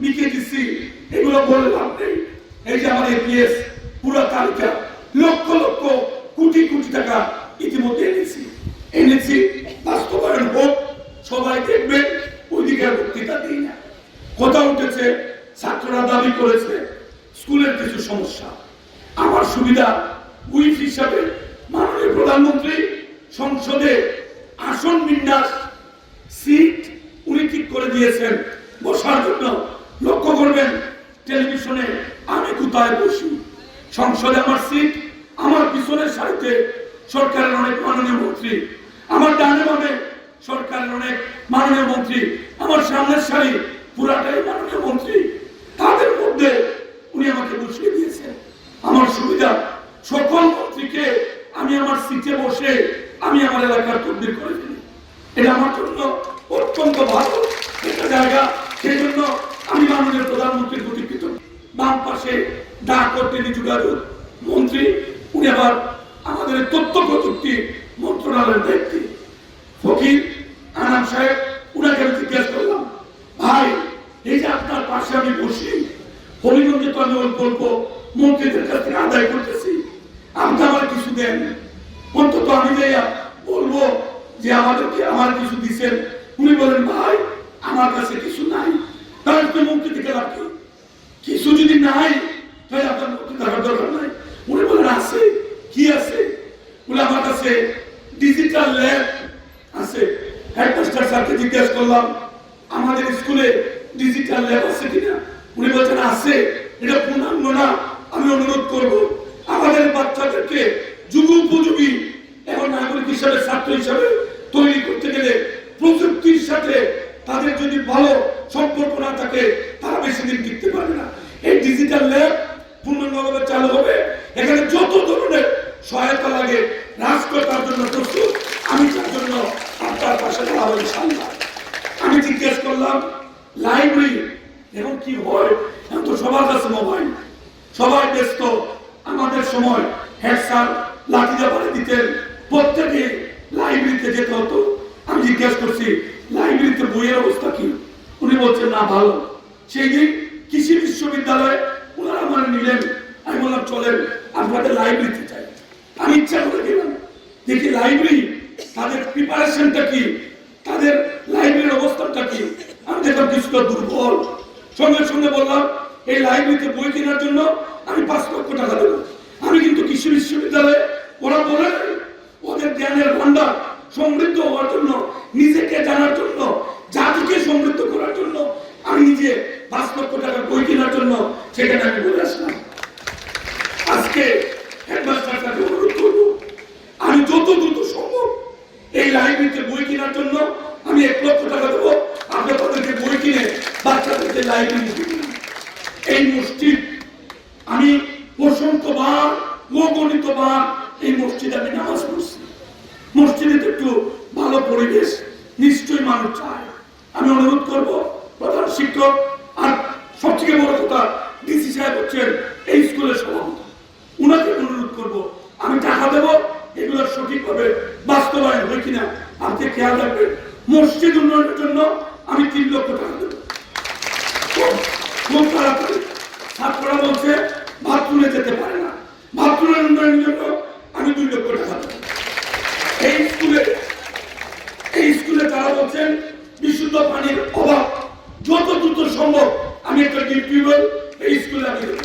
লিখে দিচ্ছি, এগুলো বলে লাভ নেই। এই যে আমার এপিএস পুরো তালিকা লক্ষ লক্ষ কোটি কোটি টাকা ইতিমধ্যে এনেছি বাস্তবায়ন হোক, সবাই দেখবেন। ওইদিকে বক্তৃতা দিই না। কথা উঠেছে, ছাত্ররা দাবি করেছে স্কুলের কিছু সমস্যা। আমার সুবিধা উইফ হিসাবে মাননীয় প্রধানমন্ত্রী সংসদে আসন বিন্যাস সিট উনি ঠিক করে দিয়েছেন বসার জন্য। লক্ষ্য করবেন টেলিভিশনে আমি কোথায় বসি। সংসদে আমার সিট, আমার পিছনের সারিতে সরকারের অনেক মাননীয় মন্ত্রী, আমার ডানে বামে সরকারের অনেক মাননীয় মন্ত্রী, আমার সামনের সারি পুরাটাই মাননীয় মন্ত্রী। তাদের মধ্যে উনি আমাকে বসিয়ে দিয়েছেন। আমার সুবিধা সকল মন্ত্রীকে আমি আমার সিটে বসে আমি আমার এলাকার তদবির করে ফেলি। এটা আমার জন্য অত্যন্ত ভালো একটা জায়গা। সেই জন্য আমি মাননীয় প্রধানমন্ত্রীর প্রতি কৃতজ্ঞ। বাম পাশে ডাক ও টেলিযোগাযোগ মন্ত্রী, উনি আবার আমাদের তথ্য প্রযুক্তি মন্ত্রণালয়ের ব্যক্তি ফকির আনাম সাহেব। উনাকে আমি জিজ্ঞাসা করলাম, ভাই এই যে আপনার পাশে আমি বসি, হরিগঞ্জে তো আমি বলবো মন্ত্রীদের কাছ থেকে আদায় করতেছি, আপনি আমার কিছু দেন, অন্তত আমি যাইয়া বলবো যে আমাদেরকে আমার কিছু দিচ্ছেন। উনি বলেন, ভাই আমার কাছে কিছু নাই, তাহলে তুমি মন্ত্রী থেকে রাখি, কিছু যদি নাই তাহলে আপনার মন্ত্রী থাকার দরকার নাই। উনি বলেন, আছে, কি আছে? বলে আমার কাছে ডিজিটাল ল্যাব আছে। হেডমাস্টার স্যারকে জিজ্ঞাসা করলাম, আমাদের স্কুলে ডিজিটাল ল্যাব আছে কিনা? উনি বলছেন আছে, এটা পূর্ণাঙ্গ না। আমি অনুরোধ করব আমাদের বাচ্চাদেরকে যুগ উপযোগী এখন নাগরিক হিসাবে, ছাত্র হিসাবে তৈরি করতে গেলে প্রযুক্তির সাথে তাদের যদি ভালো সম্পর্ক না থাকে তারা বেশি দিন টিকতে পারবে না। এই ডিজিটাল ল্যাব পূর্ণাঙ্গভাবে চালু হবে। এখানে যত ধরনের সহায়তা লাগে রাষ্ট্র তার জন্য প্রস্তুত। আমি তার জন্য আপনার পাশে দাঁড়াবো ইনশাআল্লাহ। আমি জিজ্ঞেস করলাম, লাইব্রেরি এখন কি হয়? এখন তো সবার কাছে মোবাইল, সবাই ব্যস্ত। আমাদের সময় হেড স্যার লাঠিটা বাড়ি দিতেন, প্রত্যেকে লাইব্রেরিতে যেতে হতো। আমি জিজ্ঞেস করছি, লাইব্রেরিতে বইয়ের অবস্থা কি? উনি বলছেন, না ভালো। সেই দিন কৃষি বিশ্ববিদ্যালয়ে ওনারা আমার নিলেন। আমি বললাম, চলেন আপনাদের লাইব্রেরিতে যাই। আমি ইচ্ছা করে গেলাম, দেখি লাইব্রেরি তাদের প্রিপারেশনটা কি, তাদের লাইব্রেরির অবস্থানটা কি। আমি দেখলাম কিছুটা দুর্বল। সঙ্গে সঙ্গে বললাম, এই লাইব্রেরিতে বই কেনার জন্য আমি 5 লক্ষ টাকা দেবো। আমি কিন্তু কৃষি বিশ্ববিদ্যালয়ে ওরা বলে ওদের জ্ঞানের ভান্ডার সমৃদ্ধ হওয়ার জন্য, নিজেকে জানার জন্য, জাতিকে সমৃদ্ধ করার জন্য আমি নিজে 5 লক্ষ টাকা বই কেনার জন্য সেখানে আমি বলে আসলাম। আজকে হেডমাস্টার স্যারকে অনুরোধ করবো, আমি যত দ্রুত সম্ভব এই লাইব্রেরিতে বই কেনার জন্য আমি 1 লক্ষ টাকা দেবো। আপনি তাদেরকে বই কিনে বাচ্চাদেরকে লাইব্রেরি দিবেন। এই মসজিদ আমি অসংখ্যবার অগণিতবার এই মসজিদে আমি নামাজ পড়ছি। মসজিদে একটু ভালো পরিবেশ নিশ্চয়ই মানুষ চায়। আমি অনুরোধ করব প্রধান শিক্ষক আর সবথেকে বড় কথা ডিসি সাহেব হচ্ছেন এই স্কুলের সভাপতি, উনাকে অনুরোধ করব, আমি টাকা দেবো, এগুলো সঠিকভাবে বাস্তবায়ন হয় কিনা আপনি খেয়াল রাখবেন। মসজিদ উন্নয়নের জন্য আমি 3 লক্ষ টাকা দেবো। খুব তাড়াতাড়ি ছাত্ররা বলছে বাথরুমে যেতে পারে না, বাথরুমের উন্নয়নের জন্য আমি 2 লক্ষ টাকা দেবো। এই স্কুলে তারা বলছেন বিশুদ্ধ পানির অভাব, যত দ্রুত সম্ভব আমি একটা ডিপ টিউবওয়েল এই স্কুলে আমি দেবো।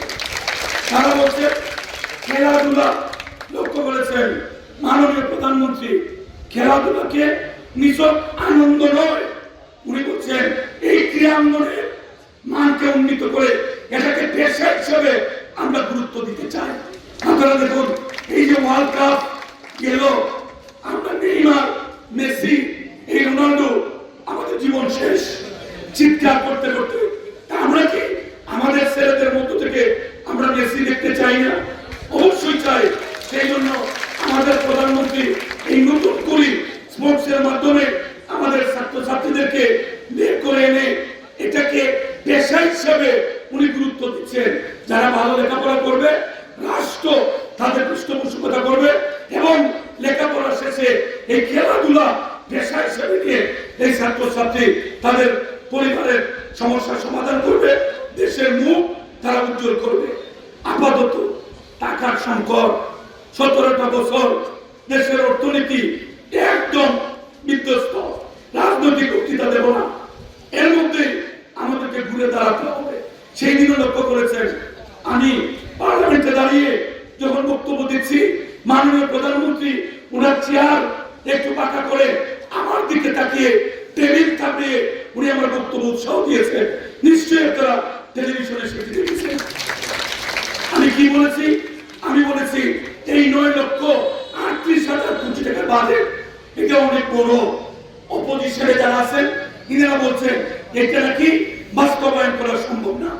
তারা বলছে খেলাধুলা, লক্ষ্য করেছেন মাননীয় প্রধানমন্ত্রী খেলাধুলাকে নিছক আনন্দ নয়, উনি বলছেন এই ক্রীড়াঙ্গনের মানকে উন্নীত করে এটাকে পেশা হিসেবে আমরা গুরুত্ব দিতে চাই। আপনারা দেখুন, এই যে ওয়ার্ল্ড কাপ গেল, আমরা নেইমার, মেসি, এই রোনাল্ডো, আমাদের জীবন শেষ চিৎকার করতে করতে। আমরা কি আমাদের ছেলেদের মধ্য থেকে আমরা মেসি দেখতে চাই না? অবশ্যই চাই। সেই জন্য আমাদের প্রধানমন্ত্রী এই নতুন করে স্পোর্টসের মাধ্যমে আমাদের ছাত্রছাত্রীদেরকে বের করে এনে এটাকে পেশা হিসেবে উনি গুরুত্ব দিচ্ছেন। যারা ভালো লেখাপড়া করবে রাষ্ট্র তাদের পৃষ্ঠপোষকতা করবে এবং লেখাপড়া শেষে এই খেলাধুলা পেশা হিসেবে নিয়ে এই ছাত্রছাত্রী তাদের পরিবারের সমস্যার সমাধান করবে, দেশের মুখ তারা উজ্জ্বল করবে। আপাতত টাকার সংকট, 17টা বছর দেশের অর্থনীতি একদম বিধ্বস্ত, রাজনৈতিক বক্তৃতা দেব না, এর মধ্যে আমাদেরকে ঘুরে দাঁড়াতে হবে। সেই দিনও লক্ষ্য করেছেন, আমি পার্লামেন্টে দাঁড়িয়ে যখন বক্তব্য দিচ্ছি, মাননীয় প্রধানমন্ত্রী ওনার চেয়ার একটু পাকা করে আমার দিকে তাকিয়ে টেবিল থাপিয়ে উনি আমার বক্তব্য উৎসাহ দিয়েছেন। নিশ্চয়ই আপনারা টেলিভিশনে সেটি দেখেছেন। আমি কি বলেছি? আমি বলেছি এই 9,38,000 কোটি টাকার বাজেট, এটা অনেক বড়। অপোজিশনে যারা আছেন ইনারা বলছেন এটা নাকি বাস্তবায়ন করা সম্ভব না।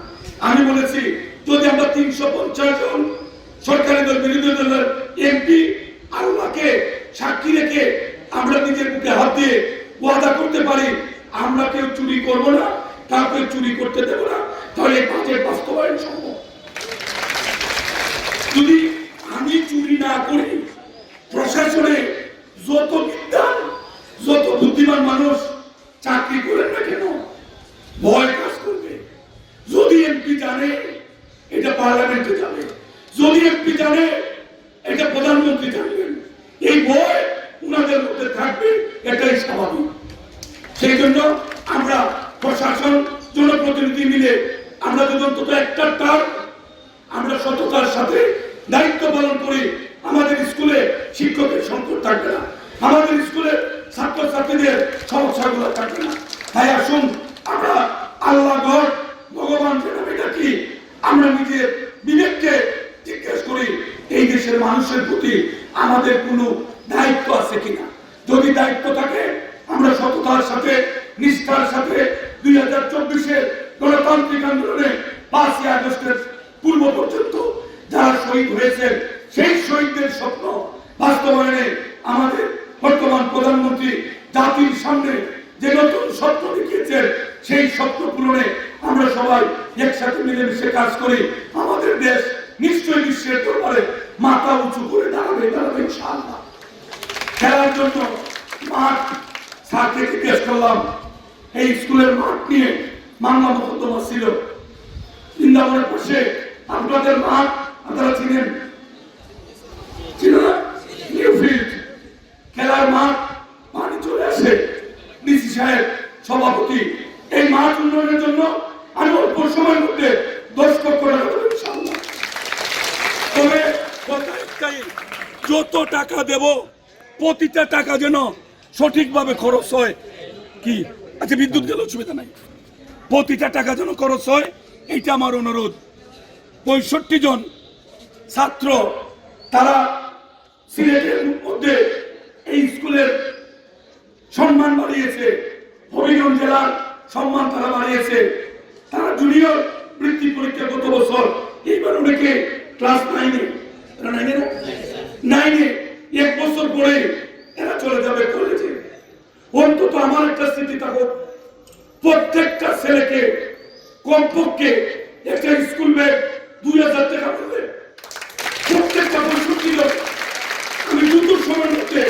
আমি বলেছি যদি আমরা 350 জন সরকারি দল বিরোধী দলের এমপি আল্লাহকে সাক্ষী রেখে আমরা নিজের বুকে হাত দিয়ে ওয়াদা করতে পারি আমরা কেউ চুরি করব না, কাউকে চুরি করতে দেব না, তাহলে বাজেট বাস্তবায়ন সম্ভব। যদি আমি চুরি না করি, প্রশাসনে যত বিদ্যান যত বুদ্ধিমান মানুষ চাকরি করেন না কেন ভয় কাজ করবে। যদি এমপি জানে এটা পার্লামেন্টে যাবে, যদি এমপি জানে এটা প্রধানমন্ত্রী জানবেন, এই ভয় উনাদের মধ্যে থাকবে, এটাই স্বাভাবিক। সেই জন্য আমরা প্রশাসন জনপ্রতিনিধি মিলে আমরা যদি অন্তত একটা টার্ম আমরা সততার সাথে দায়িত্ব পালন করি, আমাদের স্কুলে শিক্ষকের সংকট থাকবে না, আমাদের স্কুলে ছাত্রছাত্রীদের সমস্যাগুলো থাকবে না। তাই আসুন আমরা আল্লাহ ঘর ভগবান যেটা ডাকি, আমরা নিজের বিবেককে জিজ্ঞেস করি এই দেশের মানুষের প্রতি আমাদের কোনো দায়িত্ব আছে কিনা। যদি দায়িত্ব থাকে আমরা সততার সাথে নিষ্ঠার সাথে 2024-এর গণতান্ত্রিক আন্দোলনে 5ই আগস্টের পূর্ব পর্যন্ত যারা শহীদ হয়েছেন সেই শহীদদের স্বপ্ন বাস্তবায়নে আমাদের বর্তমান প্রধানমন্ত্রী জাতির সামনে যে নতুন স্বপ্ন দেখিয়েছেন সেই স্বপ্ন পূরণে আমরা সবাই একসাথে মিলেমিশে কাজ করি। আমাদের দেশ নিশ্চয়ই বিশ্বের দরবারে মাথা উঁচু করে দাঁড়াবে ইনশাআল্লাহ। খেলার জন্য মাঠ স্যারকে জিজ্ঞেস করলাম, এই স্কুলের মাঠ নিয়ে মামলা মোকদ্দমা ছিল বৃন্দাবনের পাশে, আপনাদের মাঠ আপনারা চিনেন, ছিল না নিউ ফিল্ড খেলার মাঠ, পানি চলে আসে। ডিসি সাহেব সভাপতি এই মাঠ উন্নয়নের জন্য আমি অল্প সময়ের মধ্যে 10 লক্ষ টাকা দেবো ইনশাআল্লাহ। তবে যত টাকা দেব প্রতিটা টাকা যেন সঠিকভাবে খরচ হয়। কি আচ্ছা বিদ্যুৎ গেল অসুবিধা নাই, প্রতিটা টাকা যেন খরচ হয়, এইটা আমার অনুরোধ। 65 জন ছাত্র তারা সিলেটের মধ্যে এই স্কুলের সম্মান বাড়িয়েছে, হবিগঞ্জ জেলার সম্মান তারা বাড়িয়েছে। তারা জুনিয়র বৃত্তি পরীক্ষা গত বছর, এইবার অনেকে ক্লাস 9-এ, এক বছর পরে এরা চলে যাবে কলেজে। অন্তত আমার একটা স্মৃতি থাকুক, প্রত্যেকটা ছেলেকে কমপক্ষে একটা স্কুল ব্যাগ 2000 টাকা পড়বে, প্রত্যেকটা 65 জন। আমি দ্রুত সময়ের মধ্যে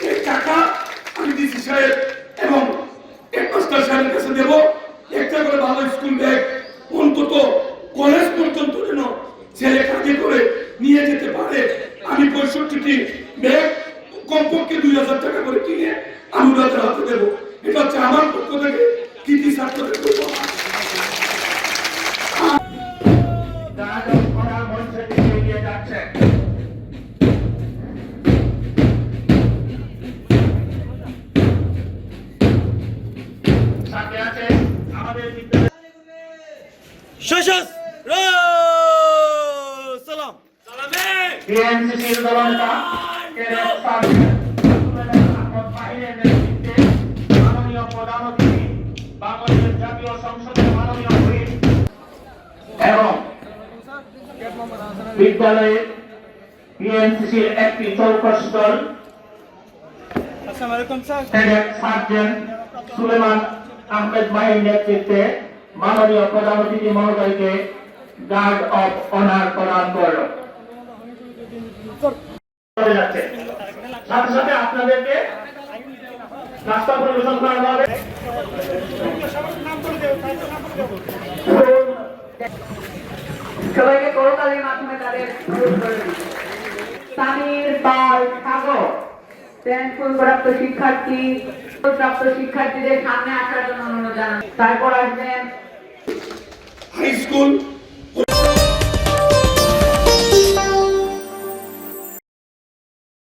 এই টাকা আমি ডিসি সাহেব এবং হেডমাস্টার সাহেবের কাছে দেবো। একটা করে ভালো স্কুল ব্যাগ অন্তত কলেজ পর্যন্ত যেন ছেলে কাজে করে নিয়ে যেতে পারে। আমি 65টি ব্যাগ কমপক্ষে 2000 টাকা করে কিনে আমি ওদের হাতে দেবো। এটা হচ্ছে আমার পক্ষ থেকে কৃতি ছাত্রদের করবো। বিএনসিসির দলনেতা বাহিনীর নেতৃত্বে মাননীয় প্রধান অতিথি বাংলাদেশের জাতীয় সংসদের মাননীয় হুইপ এবং বিদ্যালয়ের বিএনসিসির একটি চৌকস দল সার্জেন্ট সুলেমান আহমেদ মাহির নেতৃত্বে মাননীয় প্রধান অতিথি মহোদয়কে গার্ড অফ অনার প্রদান করল। সাথে সাথে আপনাদেরকে নাস্তা পরিবেশন করা হবে। সবাইকে করতালির মাধ্যমে তাদের সামির পাল সাগর স্কুল প্রাপ্ত শিক্ষার্থীদের সামনে আসার জন্য অনুরোধ জানান। তারপর আসবেন হাই স্কুল